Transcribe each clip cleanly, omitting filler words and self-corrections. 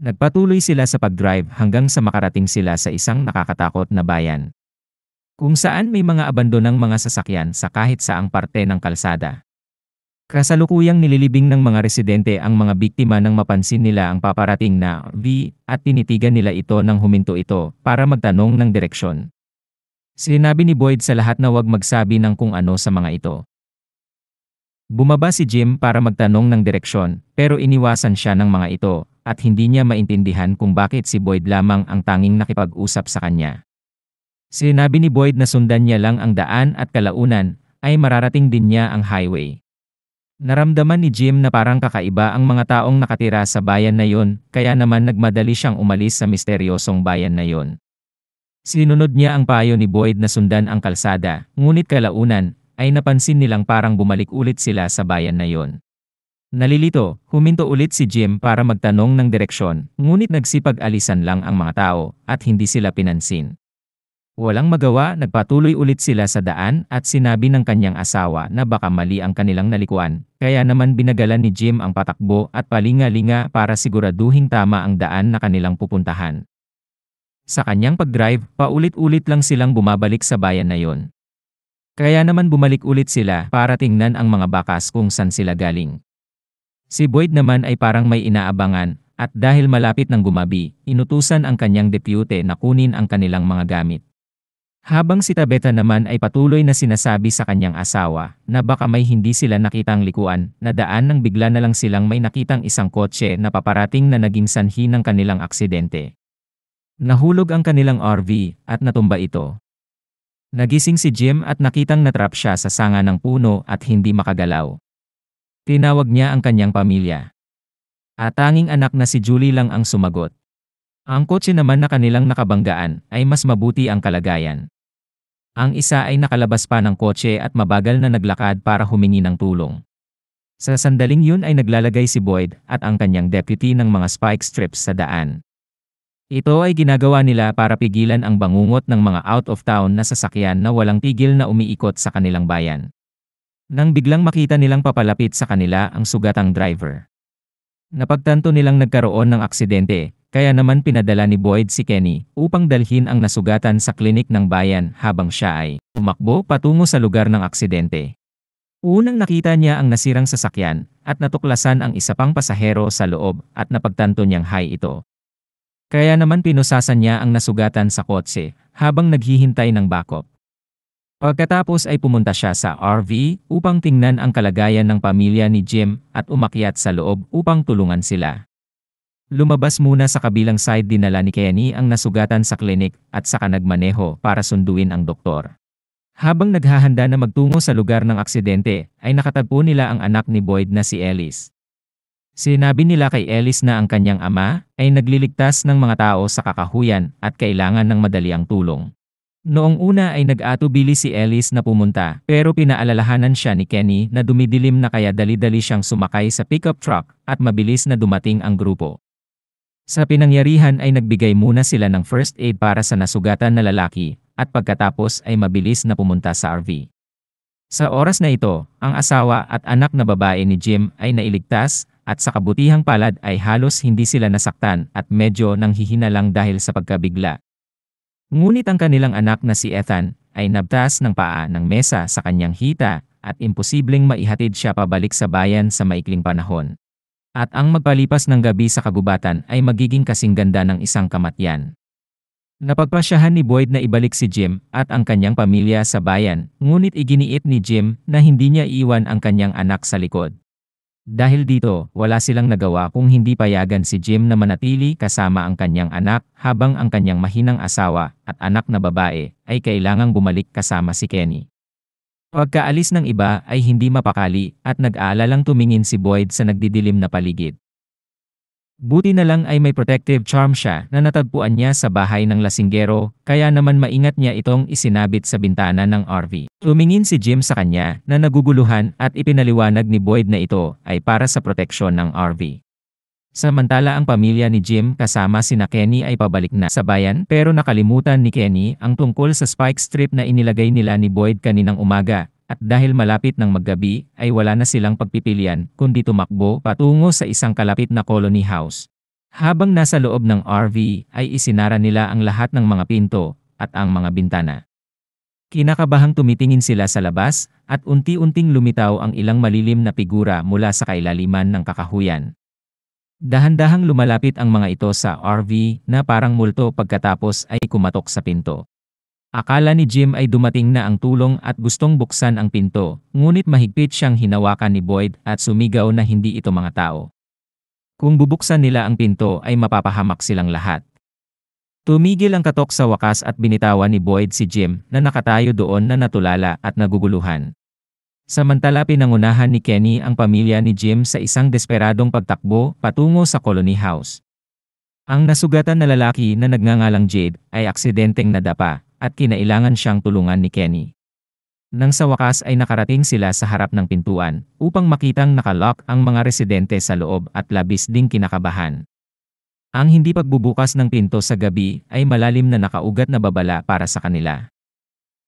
Nagpatuloy sila sa pag-drive hanggang sa makarating sila sa isang nakakatakot na bayan, kung saan may mga abandonang mga sasakyan sa kahit saang parte ng kalsada. Kasalukuyang nililibing ng mga residente ang mga biktima nang mapansin nila ang paparating na V at tinitigan nila ito nang huminto ito para magtanong ng direksyon. Sinabi ni Boyd sa lahat na huwag magsabi ng kung ano sa mga ito. Bumaba si Jim para magtanong ng direksyon, pero iniwasan siya ng mga ito at hindi niya maintindihan kung bakit si Boyd lamang ang tanging nakipag-usap sa kanya. Sinabi ni Boyd na sundan niya lang ang daan at kalaunan ay mararating din niya ang highway. Naramdaman ni Jim na parang kakaiba ang mga taong nakatira sa bayan na yun, kaya naman nagmadali siyang umalis sa misteryosong bayan na yun. Sinunod niya ang payo ni Boyd na sundan ang kalsada, ngunit kalaunan ay napansin nilang parang bumalik ulit sila sa bayan na yon. Nalilito, huminto ulit si Jim para magtanong ng direksyon, ngunit nagsipag-alisan lang ang mga tao at hindi sila pinansin. Walang magawa, nagpatuloy ulit sila sa daan at sinabi ng kanyang asawa na baka mali ang kanilang nalikuan, kaya naman binagalan ni Jim ang patakbo at palinga-linga para siguraduhing tama ang daan na kanilang pupuntahan. Sa kanyang pag-drive, paulit-ulit lang silang bumabalik sa bayan na yon. Kaya naman bumalik ulit sila para tingnan ang mga bakas kung saan sila galing. Si Boyd naman ay parang may inaabangan at dahil malapit ng gumabi, inutusan ang kanyang depute na kunin ang kanilang mga gamit. Habang si Tabetha naman ay patuloy na sinasabi sa kanyang asawa na baka may hindi sila nakitang likuan na daan nang bigla na lang silang may nakitang isang kotse na paparating na naging sanhi ng kanilang aksidente. Nahulog ang kanilang RV at natumba ito. Nagising si Jim at nakitang natrap siya sa sanga ng puno at hindi makagalaw. Tinawag niya ang kanyang pamilya. At tanging anak na si Julie lang ang sumagot. Ang kotse naman na kanilang nakabanggaan ay mas mabuti ang kalagayan. Ang isa ay nakalabas pa ng kotse at mabagal na naglakad para humingi ng tulong. Sa sandaling yun ay naglalagay si Boyd at ang kanyang deputy ng mga spike strips sa daan. Ito ay ginagawa nila para pigilan ang bangungot ng mga out-of-town na sasakyan na walang tigil na umiikot sa kanilang bayan. Nang biglang makita nilang papalapit sa kanila ang sugatang driver. Napagtanto nilang nagkaroon ng aksidente, kaya naman pinadala ni Boyd si Kenny upang dalhin ang nasugatan sa klinik ng bayan habang siya ay tumakbo patungo sa lugar ng aksidente. Unang nakita niya ang nasirang sasakyan at natuklasan ang isa pang pasahero sa loob at napagtanto niyang high ito. Kaya naman pinusasan niya ang nasugatan sa kotse habang naghihintay ng backup. Pagkatapos ay pumunta siya sa RV upang tingnan ang kalagayan ng pamilya ni Jim at umakyat sa loob upang tulungan sila. Lumabas muna sa kabilang side dinala ni Kenny ang nasugatan sa klinik at saka nagmaneho para sunduin ang doktor. Habang naghahanda na magtungo sa lugar ng aksidente ay nakatagpo nila ang anak ni Boyd na si Ellis. Sinabi nila kay Ellis na ang kanyang ama ay nagliligtas ng mga tao sa kakahuyan at kailangan ng madaliang tulong. Noong una ay nag-atubili si Ellis na pumunta pero pinaalalahanan siya ni Kenny na dumidilim na kaya dali-dali siyang sumakay sa pickup truck at mabilis na dumating ang grupo. Sa pinangyarihan ay nagbigay muna sila ng first aid para sa nasugatan na lalaki at pagkatapos ay mabilis na pumunta sa RV. Sa oras na ito, ang asawa at anak na babae ni Jim ay nailigtas at sa kabutihang palad ay halos hindi sila nasaktan at medyo nanghihina lang dahil sa pagkabigla. Ngunit ang kanilang anak na si Ethan ay nabtas ng paa ng mesa sa kanyang hita at imposibleng maihatid siya pabalik sa bayan sa maikling panahon. At ang magpalipas ng gabi sa kagubatan ay magiging kasing ganda ng isang kamatyan. Napagpasyahan ni Boyd na ibalik si Jim at ang kanyang pamilya sa bayan, ngunit iginiit ni Jim na hindi niya iwan ang kanyang anak sa likod. Dahil dito, wala silang nagawa kung hindi payagan si Jim na manatili kasama ang kanyang anak habang ang kanyang mahinang asawa at anak na babae ay kailangang bumalik kasama si Kenny. Pagkaalis ng iba ay hindi mapakali at nag-aalalang tumingin si Boyd sa nagdidilim na paligid. Buti na lang ay may protective charm siya na natagpuan niya sa bahay ng lasinggero, kaya naman maingat niya itong isinabit sa bintana ng RV. Tumingin si Jim sa kanya na naguguluhan at ipinaliwanag ni Boyd na ito ay para sa proteksyon ng RV. Samantala ang pamilya ni Jim kasama sina Kenny ay pabalik na sa bayan pero nakalimutan ni Kenny ang tungkol sa spike strip na inilagay nila ni Boyd kaninang umaga. At dahil malapit ng maggabi, ay wala na silang pagpipilian kundi tumakbo patungo sa isang kalapit na colony house. Habang nasa loob ng RV ay isinara nila ang lahat ng mga pinto at ang mga bintana. Kinakabahang tumitingin sila sa labas at unti-unting lumitaw ang ilang malilim na figura mula sa kailaliman ng kakahuyan. Dahan-dahang lumalapit ang mga ito sa RV na parang multo pagkatapos ay kumatok sa pinto. Akala ni Jim ay dumating na ang tulong at gustong buksan ang pinto, ngunit mahigpit siyang hinawakan ni Boyd at sumigaw na hindi ito mga tao. Kung bubuksan nila ang pinto ay mapapahamak silang lahat. Tumigil ang katok sa wakas at binitawan ni Boyd si Jim na nakatayo doon na natulala at naguguluhan. Samantala pinangunahan ni Kenny ang pamilya ni Jim sa isang desperadong pagtakbo patungo sa Colony House. Ang nasugatan na lalaki na nagngangalang Jade ay aksidenteng nadapa at kinailangan siyang tulungan ni Kenny. Nang sa wakas ay nakarating sila sa harap ng pintuan upang makitang nakalock ang mga residente sa loob at labis ding kinakabahan. Ang hindi pagbubukas ng pinto sa gabi ay malalim na nakaugat na babala para sa kanila.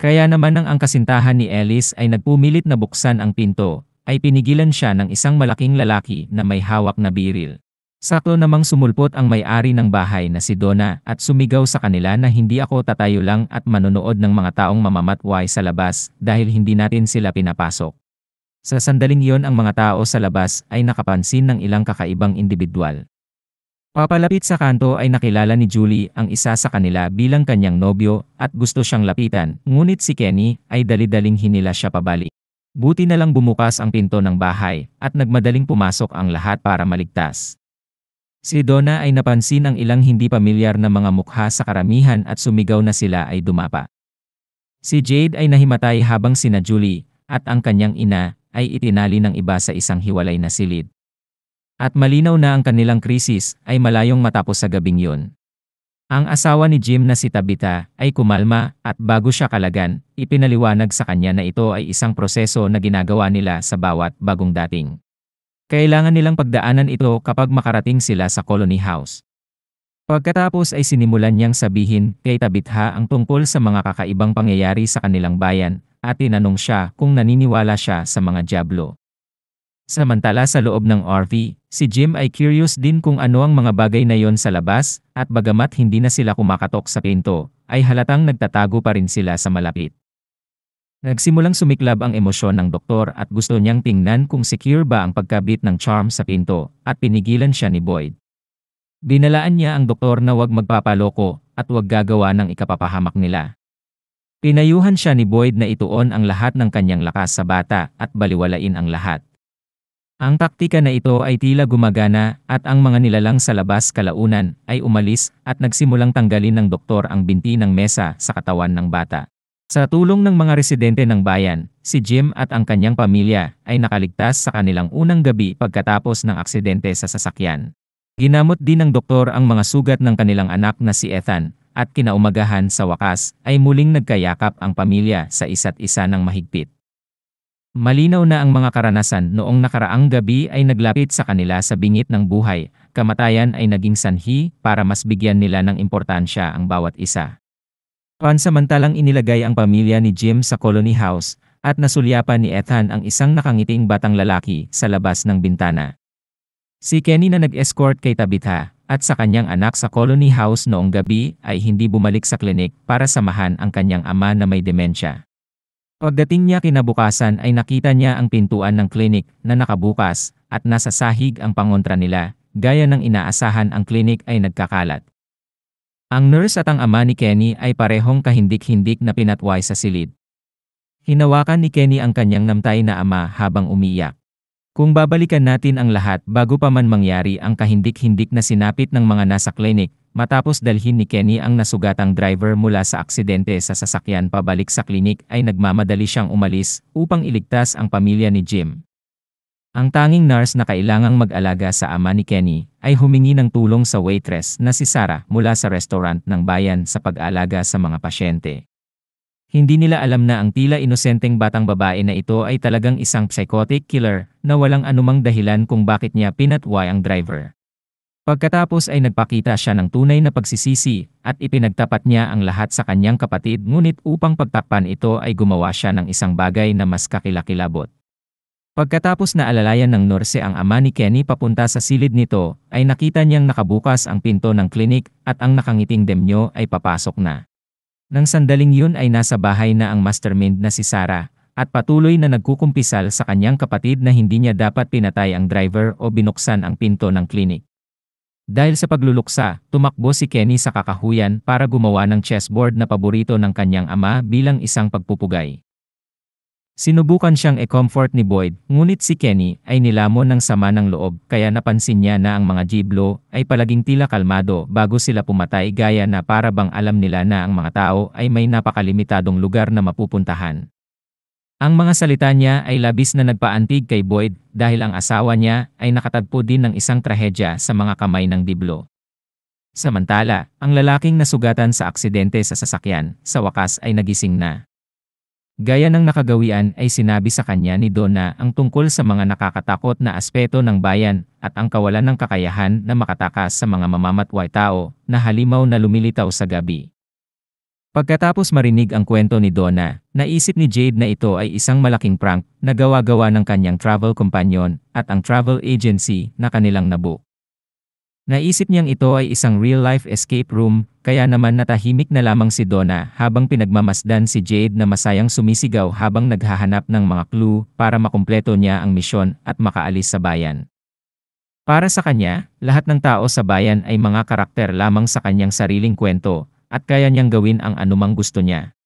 Kaya naman nang ang kasintahan ni Ellis ay nagpumilit na buksan ang pinto, ay pinigilan siya ng isang malaking lalaki na may hawak na biril. Sakto namang sumulpot ang may-ari ng bahay na si Donna at sumigaw sa kanila na hindi ako tatayo lang at manonood ng mga taong mamamatway sa labas dahil hindi natin sila pinapasok. Sa sandaling iyon ang mga tao sa labas ay nakapansin ng ilang kakaibang individual. Papalapit sa kanto ay nakilala ni Julie ang isa sa kanila bilang kanyang nobyo at gusto siyang lapitan, ngunit si Kenny ay dali-daling hinila siya pabalik. Buti na lang bumukas ang pinto ng bahay at nagmadaling pumasok ang lahat para maligtas. Si Donna ay napansin ang ilang hindi pamilyar na mga mukha sa karamihan at sumigaw na sila ay dumapa. Si Jade ay nahimatay habang sina Julie at ang kanyang ina ay itinali ng iba sa isang hiwalay na silid. At malinaw na ang kanilang krisis ay malayong matapos sa gabing yun. Ang asawa ni Jim na si Tabitha ay kumalma at bago siya kalagan, ipinaliwanag sa kanya na ito ay isang proseso na ginagawa nila sa bawat bagong dating. Kailangan nilang pagdaanan ito kapag makarating sila sa Colony House. Pagkatapos ay sinimulan niyang sabihin kay Tabitha ang tungkol sa mga kakaibang pangyayari sa kanilang bayan at tinanong siya kung naniniwala siya sa mga dyablo. Samantala sa loob ng RV, si Jim ay curious din kung ano ang mga bagay na yon sa labas at bagamat hindi na sila kumakatok sa pinto, ay halatang nagtatago pa rin sila sa malapit. Nagsimulang sumiklab ang emosyon ng doktor at gusto niyang tingnan kung secure ba ang pagkabit ng charm sa pinto at pinigilan siya ni Boyd. Binalaan niya ang doktor na huwag magpapaloko at huwag gagawa ng ikapapahamak nila. Pinayuhan siya ni Boyd na ituon ang lahat ng kanyang lakas sa bata at baliwalain ang lahat. Ang taktika na ito ay tila gumagana at ang mga nilalang sa labas kalaunan ay umalis at nagsimulang tanggalin ng doktor ang binti ng mesa sa katawan ng bata. Sa tulong ng mga residente ng bayan, si Jim at ang kanyang pamilya ay nakaligtas sa kanilang unang gabi pagkatapos ng aksidente sa sasakyan. Ginamot din ng doktor ang mga sugat ng kanilang anak na si Ethan, at kinaumagahan sa wakas ay muling nagkayakap ang pamilya sa isa't isa ng mahigpit. Malinaw na ang mga karanasan noong nakaraang gabi ay naglapit sa kanila sa bingit ng buhay, kamatayan ay naging sanhi para mas bigyan nila ng importansya ang bawat isa. Pansamantalang inilagay ang pamilya ni Jim sa Colony House at nasulyapan ni Ethan ang isang nakangiting batang lalaki sa labas ng bintana. Si Kenny na nag-escort kay Tabitha at sa kanyang anak sa Colony House noong gabi ay hindi bumalik sa klinik para samahan ang kanyang ama na may demensya. Pagdating niya kinabukasan ay nakita niya ang pintuan ng klinik na nakabukas at nasa sahig ang pangontra nila, gaya ng inaasahan ang klinik ay nagkakalat. Ang nurse at ang ama ni Kenny ay parehong kahindik-hindik na pinatway sa silid. Hinawakan ni Kenny ang kanyang namtay na ama habang umiyak. Kung babalikan natin ang lahat bago pa man mangyari ang kahindik-hindik na sinapit ng mga nasa klinik, matapos dalhin ni Kenny ang nasugatang driver mula sa aksidente sa sasakyan pabalik sa klinik ay nagmamadali siyang umalis upang iligtas ang pamilya ni Jim. Ang tanging nurse na kailangang mag-alaga sa ama ni Kenny ay humingi ng tulong sa waitress na si Sarah mula sa restaurant ng bayan sa pag-aalaga sa mga pasyente. Hindi nila alam na ang tila inosenteng batang babae na ito ay talagang isang psychotic killer na walang anumang dahilan kung bakit niya pinatway ang driver. Pagkatapos ay nagpakita siya ng tunay na pagsisisi at ipinagtapat niya ang lahat sa kanyang kapatid, ngunit upang pagtakpan ito ay gumawa siya ng isang bagay na mas kakilakilabot. Pagkatapos na alalayan ng nurse ang ama ni Kenny papunta sa silid nito, ay nakita niyang nakabukas ang pinto ng klinik at ang nakangiting demyo ay papasok na. Nang sandaling yun ay nasa bahay na ang mastermind na si Sarah, at patuloy na nagkukumpisal sa kanyang kapatid na hindi niya dapat pinatay ang driver o binuksan ang pinto ng klinik. Dahil sa pagluluksa, tumakbo si Kenny sa kakahuyan para gumawa ng chessboard na paborito ng kanyang ama bilang isang pagpupugay. Sinubukan siyang e-comfort ni Boyd, ngunit si Kenny ay nilamon ng sama ng loob kaya napansin niya na ang mga Giblo ay palaging tila kalmado bago sila pumatay gaya na para bang alam nila na ang mga tao ay may napakalimitadong lugar na mapupuntahan. Ang mga salita niya ay labis na nagpaantig kay Boyd dahil ang asawa niya ay nakatagpo din ng isang trahedya sa mga kamay ng Diblo. Samantala, ang lalaking nasugatan sa aksidente sa sasakyan, sa wakas ay nagising na. Gaya ng nakagawian ay sinabi sa kanya ni Donna ang tungkol sa mga nakakatakot na aspeto ng bayan at ang kawalan ng kakayahan na makatakas sa mga mamamatway tao na halimaw na lumilitaw sa gabi. Pagkatapos marinig ang kwento ni Donna, naisip ni Jade na ito ay isang malaking prank na gawa-gawa ng kanyang travel companion at ang travel agency na kanilang nabook. Naisip niyang ito ay isang real-life escape room, kaya naman natahimik na lamang si Donna habang pinagmamasdan si Jade na masayang sumisigaw habang naghahanap ng mga clue para makumpleto niya ang misyon at makaalis sa bayan. Para sa kanya, lahat ng tao sa bayan ay mga karakter lamang sa kanyang sariling kwento, at kaya niyang gawin ang anumang gusto niya.